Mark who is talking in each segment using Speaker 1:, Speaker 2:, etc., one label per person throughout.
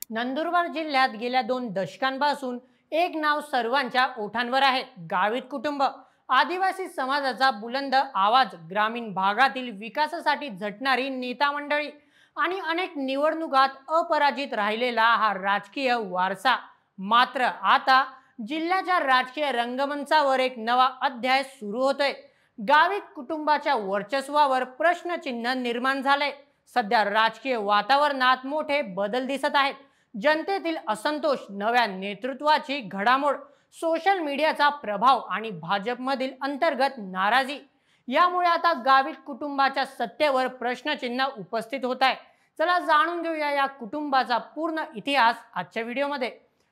Speaker 1: नंदुरबार जिल्ह्यात गेल्या 2 दशकांपासून एक नाव सर्वांच्या ओठांवर आहे, गावित कुटुंब. आदिवासी समाजाचा बुलंद आवाज, ग्रामीण भागातील विकासासाठी झटणारी नेता मंडळी आणि अनेक निवडणुकात अपराजित राहिलेला हा राजकीय वारसा. मात्र आता जिल्ह्याच्या राजकीय रंगमंचावर एक नवा अध्याय सुरू होतोय. गावित कुटुंबाच्या वर्चस्वावर प्रश्नचिन्ह निर्माण झाले. सध्या राजकीय वातावरणात मोठे बदल दिसत आहेत. जनतेतील असंतोष, नव्या नेतृत्वाची घडामोड, सोशल मीडियाचा प्रभाव आणि भाजपमधील अंतर्गत नाराजी यामुळे आता गावित कुटुंबाच्या सत्तेवर प्रश्नचिन्ह उपस्थित होत आहे. चला जाणून घेऊया या कुटुंबाचा पूर्ण इतिहास आजच्या व्हिडिओमध्ये.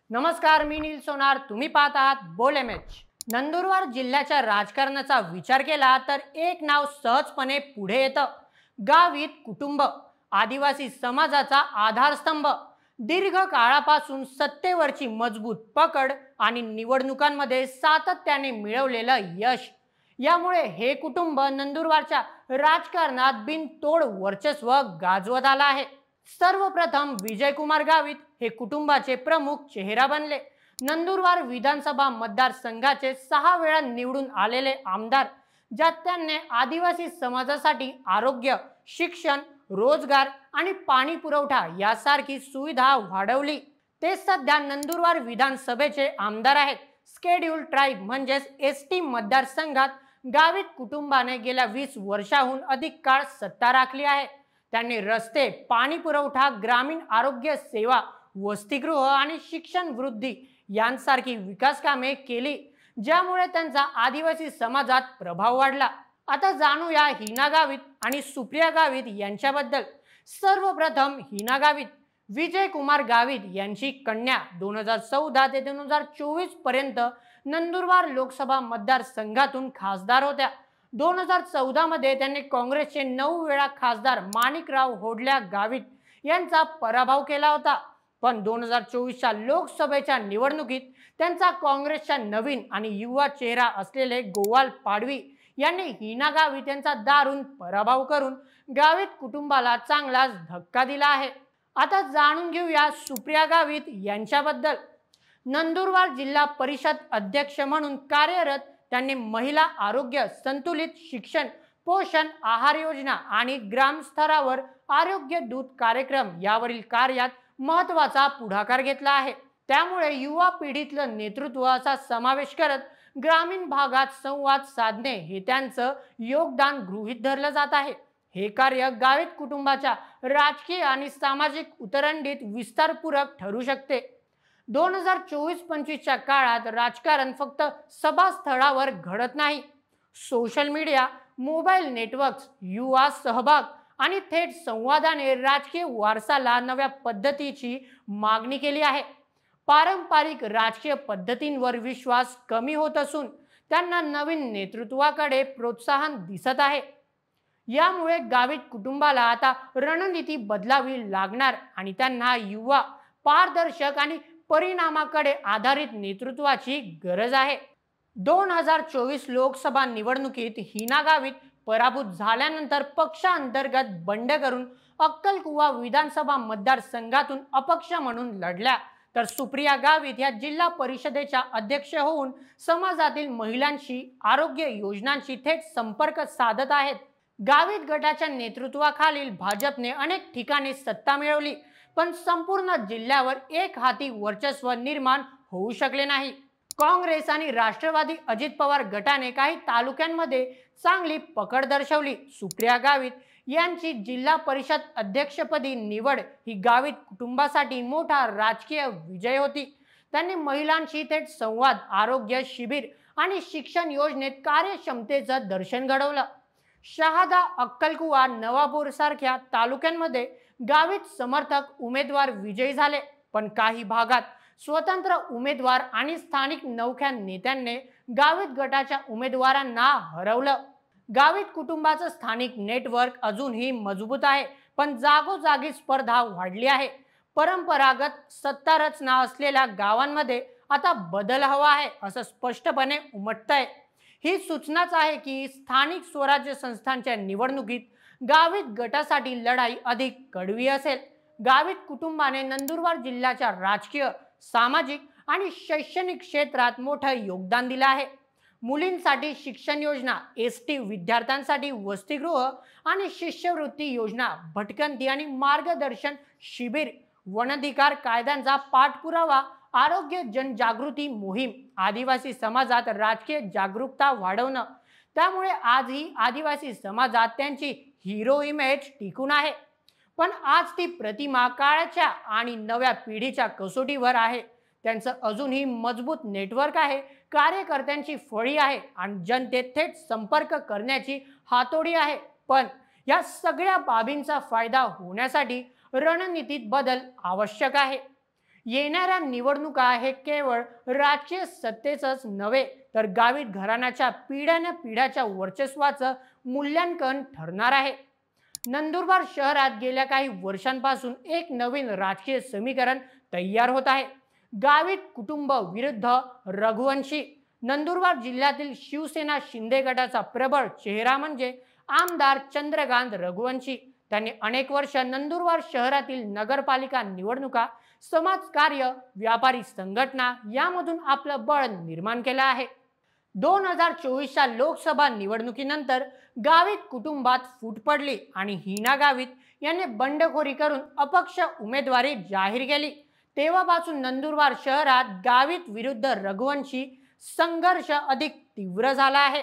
Speaker 1: नमस्कार, मी नील सोनार, तुम्ही पाहत आहात बोल एमएच. नंदुरबार जिल्ह्याच्या राजकारणाचा विचार केला तर एक नाव सहजपणे पुढे येतं, गावित कुटुंब. आदिवासी समाजाचा आधारस्तंभ, दीर्घ काळापासून सत्तेवरची मजबूत पकड आणि निवडणुकांमध्ये सातत्याने मिळवलेलं यश यामुळे हे कुटुंब नंदुरबारच्या राजकारणात बिनतोड वर्चस्व गाजवत आलं आहे. सर्वप्रथम विजयकुमार गावित हे कुटुंबाचे प्रमुख चेहरा बनले. नंदुरबार विधानसभा मतदारसंघाचे 6 वेळा निवडून आलेले आमदार, ज्यात त्यांनी आदिवासी समाजासाठी आरोग्य, शिक्षण, रोजगार आणि पाणी पुरवठा यासारखी सुविधा वाढवली. ते सध्या नंदुरबार विधानसभेचे आमदार आहेत. स्केड्यूल ट्राइब म्हणजेच एसटी मतदारसंघात गावित कुटुंबाने गेल्या 20 वर्षाहून अधिक काळ सत्ता राखली आहे. त्यांनी रस्ते, पाणी पुरवठा, ग्रामीण आरोग्य सेवा, वसतिगृह आणि शिक्षण वृद्धी यांसारखी विकास कामे केली, ज्यामुळे त्यांचा आदिवासी समाजात प्रभाव वाढला. आता जाणूया हिना गावित आणि सुप्रिया गावित यांच्याबद्दल. सर्वप्रथम हिना गावित, विजयकुमार गावित यांची कन्या. 2014 ते 2024 पर्यंत नंदुरबार लोकसभा मतदारसंघातून खासदार होत्या. 2014 मध्ये त्यांनी काँग्रेसचे 9 वेळा खासदार माणिकराव होडल्या गावित यांचा पराभव केला होता. पण 2024च्या लोकसभेच्या निवडणुकीत त्यांचा काँग्रेसच्या नवीन आणि युवा चेहरा असलेले गोवाल पाडवी यांनी हिना गावित यांचा दारुण पराभव करून गावित कुटुंबाला चांगलाच धक्का दिला आहे. आता जाणून घेऊया सुप्रिया गावित यांच्याबद्दल. नंदुरबार जिल्हा परिषद अध्यक्ष म्हणून कार्यरत त्यांनी महिला आरोग्य, संतुलित शिक्षण, पोषण आहार योजना आणि ग्रामस्तरावर आरोग्य दूत कार्यक्रम यावरील कार्यात महत्त्वाचा पुढाकार घेतला आहे. त्यामुळे युवा पिढीतलं नेतृत्व असा समावेश करत ग्रामीण भागात संवाद साधणे हे त्यांचं योगदान गृहीत धरलं जात आहे. हे कार्य गावित कुटुंबाच्या राजकीय आणि सामाजिक उतरंडीत विस्तारपूरक ठरू शकते. 2024-25च्या काळात राजकारण फक्त सभास्थळावर घडत नाही. सोशल मीडिया, मोबाईल नेटवर्क्स, युवा सहभाग आणि थेट संवादाने राजकीय वारसाला नव्या पद्धतीची मागणी केली आहे. पारंपरिक राजकीय पद्धतींवर विश्वास कमी होत असून त्यांना नवीन नेतृत्वाकडे प्रोत्साहन दिसत आहे. यामुळे गावित कुटुंबाला आता रणनीती बदलावी लागणार आणि त्यांना युवा, पारदर्शक आणि परिणामाकडे आधारित नेतृत्वाची गरज आहे. 2024 लोकसभा निवडणुकीत हिना गावित पराभूत झाल्यानंतर पक्षांतर्गत बंड करून अक्कलकुवा विधानसभा मतदारसंघातून अपक्ष म्हणून लढल्या. तर सुप्रिया गावित या जिल्हा परिषदेच्या अध्यक्ष होऊन समाजातील महिलांशी, आरोग्य योजनांशी थेट संपर्क साधत आहेत. गावित गटाच्या नेतृत्वाखालील भाजपने अनेक ठिकाणी सत्ता मिळवली, पण संपूर्ण जिल्ह्यावर एक हाती वर्चस्व निर्माण होऊ शकले नाही. काँग्रेस आणि राष्ट्रवादी अजित पवार गटाने काही तालुक्यांमध्ये चांगली पकड दर्शवली. सुप्रिया गावित यांची जिल्हा परिषद अध्यक्षपदी निवड ही गावित कुटुंबासाठी मोठा राजकीय विजय होती. त्यांनी महिलांशी थेट संवाद, आरोग्य शिबिर आणि शिक्षण योजनेत कार्यक्षमतेचं दर्शन घडवलं. शहादा, अक्कलकुवा, नवापूर सारख्या तालुक्यांमध्ये गावित समर्थक उमेदवार विजयी झाले, पण काही भागात स्वतंत्र उमेदवार आणि स्थानिक नवख्या नेत्यांनी गावित गटाच्या उमेदवारांना हरवलं. गावित कुटुंबाचं स्थानिक नेटवर्क अजूनही मजबूत आहे, पण जागोजागी स्पर्धा वाढली आहे. परंपरागत सत्ता रचना असलेल्या गावांमध्ये आता बदल हवा आहे असं स्पष्टपणे उमटतंय. ही सूचनाच आहे की स्थानिक स्वराज्य संस्थांच्या निवडणुकीत गावित गटासाठी लढाई अधिक कडवी असेल. गावित कुटुंबाने नंदुरबार जिल्ह्याच्या राजकीय, सामाजिक आणि शैक्षणिक क्षेत्रात मोठं योगदान दिलं आहे। मुलींसाठी शिक्षण योजना, एसटी विद्यार्थ्यांसाठी वसतिगृह आणि शिष्यवृत्ती योजना, भटकंती आणि मार्गदर्शन शिबिर, वनाधिकार कायद्यांचा पाठपुरावा, आरोग्य जनजागृती मोहीम, आदिवासी समाजात राजकीय जागरूकता वाढवणं। त्यामुळे आजही आदिवासी समाजात त्यांची हिरो इमेज टिकून आहे। पण आज ती प्रतिमा काळाच्या आणि नव्या पिढीच्या कसोटीवर आहे। त्यांचं अजूनही मजबूत नेटवर्क आहे, कार्यकर्त्यांची फळी आहे आणि जनतेत थेट संपर्क करण्याची हातोडी आहे। पण या सगळ्या बाबींचा फायदा होण्यासाठी रणनीतीत बदल आवश्यक आहे। येणाऱ्या निवडणुका हे केवळ राजकीय सत्तेचंच नव्हे, तर गावित घराण्याच्या पिढ्यानपिढ्याच्या वर्चस्वाचं मूल्यांकन ठरणार आहे। नंदुरबार शहरात गेल्या काही वर्षांपासून एक नवीन राजकीय समीकरण तयार होत आहे। गावित कुटुंब विरुद्ध रघुवंशी। नंदुरबार जिल्ह्यातील शिवसेना शिंदे गटाचा प्रबळ चेहरा म्हणजे आमदार चंद्रकांत रघुवंशी। त्यांनी अनेक वर्ष नंदुरबार शहरातील नगरपालिका निवडणुका, समाजकार्य, व्यापारी संघटना यामधून आपलं बळ निर्माण केलं आहे। 2024च्या लोकसभा निवडणुकीनंतर गावित कुटुंबात फूट पडली आणि हिना गावित यांनी बंडखोरी करून अपक्ष उमेदवारी जाहीर केली। तेव्हापासून नंदुरबार शहरात गावित विरुद्ध रघुवंशी संघर्ष अधिक तीव्र झाला आहे।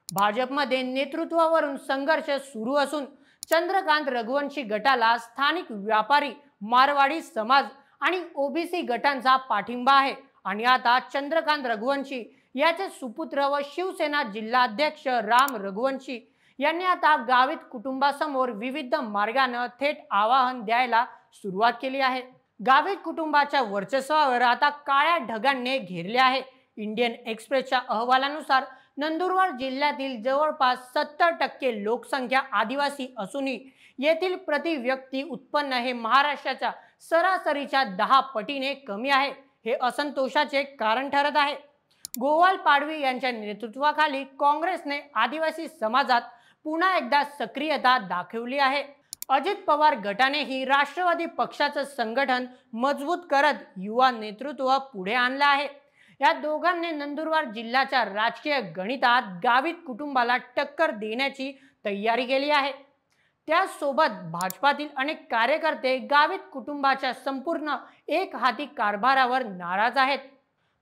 Speaker 1: भाजपमध्ये नेतृत्वावरून संघर्ष सुरू असून चंद्रकांत रघुवंशी गटाला स्थानिक व्यापारी, मारवाडी समाज आणि ओबीसी गटांचा पाठिंबा आहे आणि आता चंद्रकांत रघुवंशी याचे सुपुत्र व शिवसेना जिल्हाध्यक्ष राम रघुवंशी यांनी आता गावित कुटुंबासमोर विविध मार्गाने थेट आवाहन द्यायला सुरुवात केली आहे। गावित कुटुंबाच्या वर्चस्वावर आता काळ्या ढगांनी घेरले आहे। इंडियन एक्सप्रेसच्या अहवालानुसार नंदुरबार जिल्ह्यातील जवळपास 70% लोकसंख्या आदिवासी असूनही येथील प्रति व्यक्ती उत्पन्न हे महाराष्ट्राच्या सरासरीच्या 10 पटीने कमी आहे। हे असंतोषाचे कारण ठरत आहे। गोवाल पाडवी यांच्या नेतृत्वाखाली काँग्रेसने आदिवासी समाजात पुन्हा एकदा सक्रियता दाखवली आहे। अजित पवार गटानेही राष्ट्रवादी पक्षाचं संघटन मजबूत करत युवा नेतृत्व पुढे आणलं आहे। या दोघांनी नंदुरबार जिल्ह्याच्या राजकीय गणितात गावित कुटुंबाला टक्कर देण्याची तयारी केली आहे। त्यासोबत भाजपातील अनेक कार्यकर्ते गावित कुटुंबाच्या संपूर्ण एकहाती कारभारावर नाराज आहेत।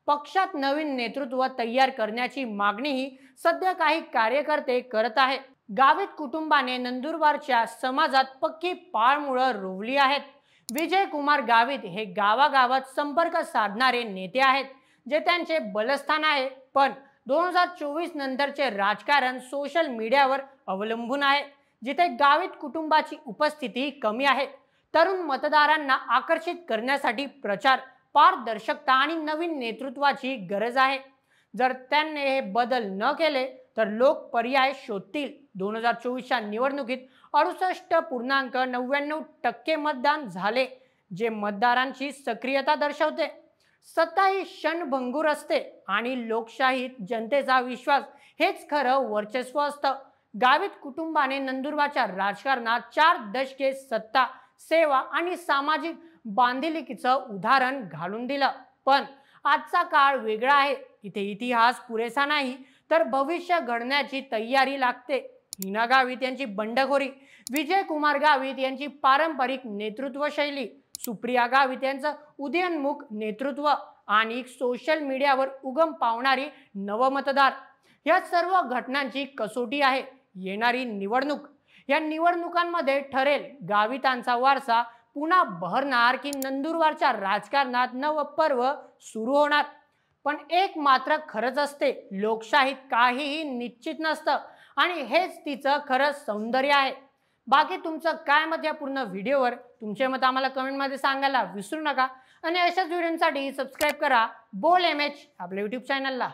Speaker 1: पक्षात नवीन नेतृत्व तयार करण्याची मागणीही सध्या काही कार्यकर्ते करत आहेत। गावित कुटुंबाने नंदुरबारच्या समाजात पक्की पाळमुळं रोवली आहेत। विजय कुमार गावित हे गावागावात संपर्क साधणारे नेते आहेत, जे त्यांचे बलस्थान आहे। पण 2024 नंतरचे राजकारण सोशल मीडियावर अवलंबून आहे, जिथे गावित कुटुंबाची उपस्थिती कमी आहे। तरुण मतदारांना आकर्षित करण्यासाठी प्रचार, पारदर्शकता आणि नवीन नेतृत्वाची गरज आहे। जर त्यांनी हे बदल न केले तर लोक पर्याय शोधतील। 2024च्या निवडणुकीत 68.99% मतदान झाले, जे मतदारांची सक्रियता दर्शवते। सत्ता ही क्षणभंगूर असते आणि लोकशाहीत जनतेचा विश्वास हेच खरं वर्चस्व असतं। गावित कुटुंबाने नंदुरबारच्या राजकारणात 4 दशके सत्ता, सेवा आणि सामाजिक बांधिलकीचं उदाहरण घालून दिलं। पण आजचा काळ वेगळा आहे। इथे इतिहास पुरेसा नाही, तर भविष्य घडण्याची तयारी लागते। हिना गावित यांची बंडखोरी, विजय कुमार गावित यांची पारंपरिक नेतृत्व शैली, सुप्रिया गावित यांचं उदयोन्मुख नेतृत्व आणि सोशल मीडियावर उगम पावणारी नवमतदार, या सर्व घटनांची कसोटी आहे येणारी निवडणूक। या निवडणुकांमध्ये ठरेल गावितांचा वारसा पुन्हा बहरणार की नंदुरबारच्या राजकारणात नवपर्व सुरू होणार। पण एक मात्र खरंच असते, लोकशाहीत काहीही निश्चित नसतं आणि हेच तिचं खरं सौंदर्य आहे। बाकी तुमचं काय मत या पूर्ण व्हिडिओवर? तुमचे मत आम्हाला कमेंटमध्ये सांगायला विसरू नका आणि अशाच व्हिडिओसाठी सबस्क्राईब करा बोल एमएच आपल्या यूट्यूब चॅनलला।